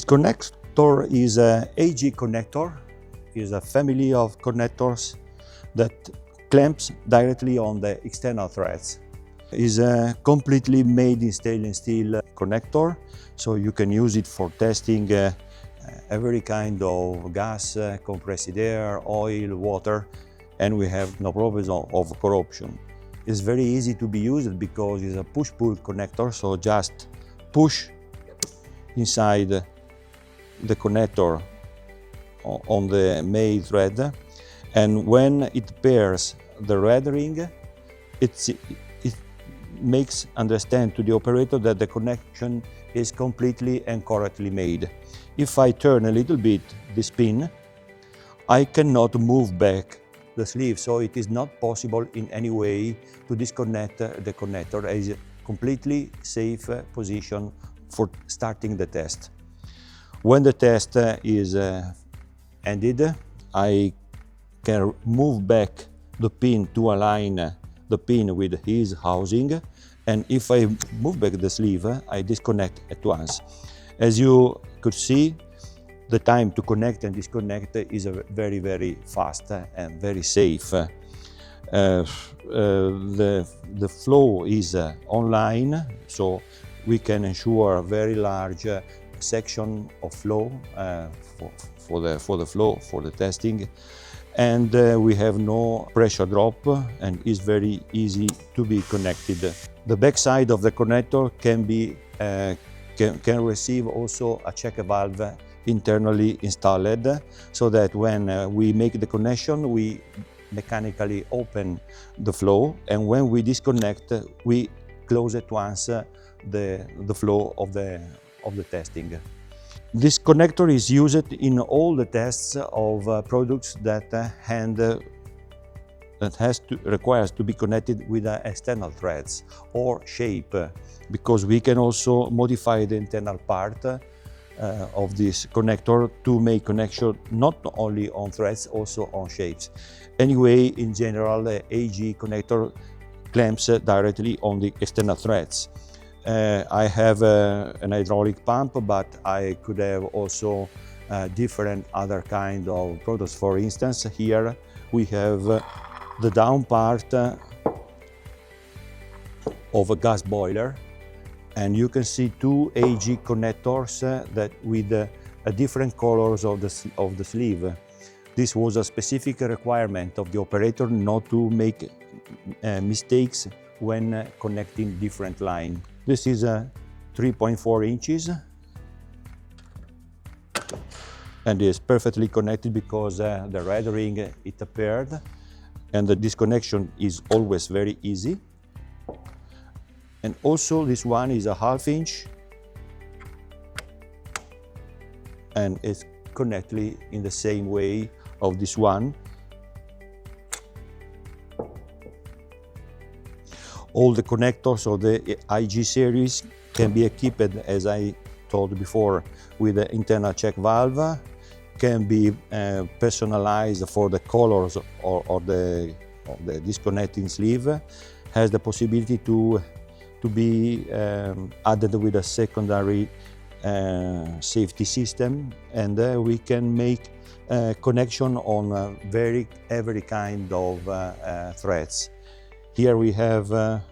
This connector is a AG connector. Is a family of connectors that clamps directly on the external threads. Is a completely made in stainless steel connector, so you can use it for testing every kind of gas, compressed air, oil, water, and we have no problems of corruption. It's very easy to be used because it's a push-pull connector, so just push inside the connector on the main thread, and when it pairs the red ring, it makes understand to the operator that the connection is completely and correctly made. If I turn a little bit this pin, I cannot move back the sleeve, so it is not possible in any way to disconnect the connector. It is a completely safe position for starting the test. When the test is ended, I can move back the pin to align the pin with his housing, and if I move back the sleeve, I disconnect at once. As you could see, the time to connect and disconnect is very, very fast and very safe. The flow is online, so we can ensure a very large section of flow for the testing, and we have no pressure drop, and is very easy to be connected. The back side of the connector can receive also a check valve internally installed, so that when we make the connection, we mechanically open the flow, and when we disconnect, we close at once the flow of the testing. This connector is used in all the tests of products that requires to be connected with external threads or shape, because we can also modify the internal part of this connector to make connection not only on threads, also on shapes. Anyway, in general, the AG connector clamps directly on the external threads. I have an hydraulic pump, but I could have also different other kind of products. For instance, here we have the down part of a gas boiler, and you can see two AG connectors that with different colors of the sleeve. This was a specific requirement of the operator not to make mistakes when connecting different lines. This is 3.4 inches and is perfectly connected because the red ring it appeared, and the disconnection is always very easy. And also this one is a 1/2 inch and it's connected in the same way of this one. All the connectors of the IG series can be equipped, as I told before, with the internal check valve, can be personalized for the colors of the disconnecting sleeve, has the possibility to be added with a secondary safety system, and we can make connection on every kind of threads. Here we have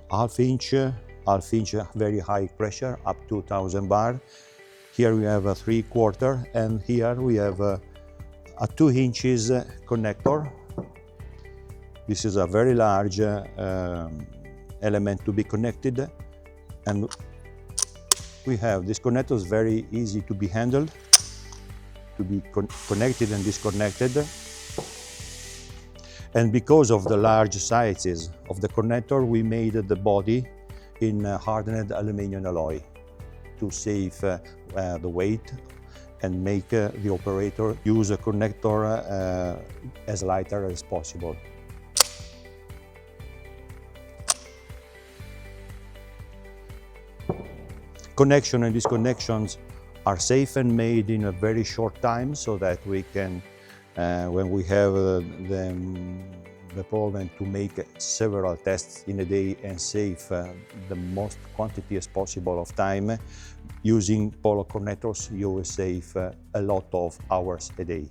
1/2 inch very high pressure, up to 1000 bar. Here we have a 3/4, and here we have a 2 inches connector. This is a very large element to be connected, and we have this connector is very easy to be handled, to be connected and disconnected. And because of the large sizes of the connector, we made the body in hardened aluminum alloy to save the weight and make the operator use a connector as lighter as possible. Connection and disconnections are safe and made in a very short time, so that we can, when we have the problem to make several tests in a day and save the most quantity as possible of time. Using Polo-Connectors, you will save a lot of hours a day.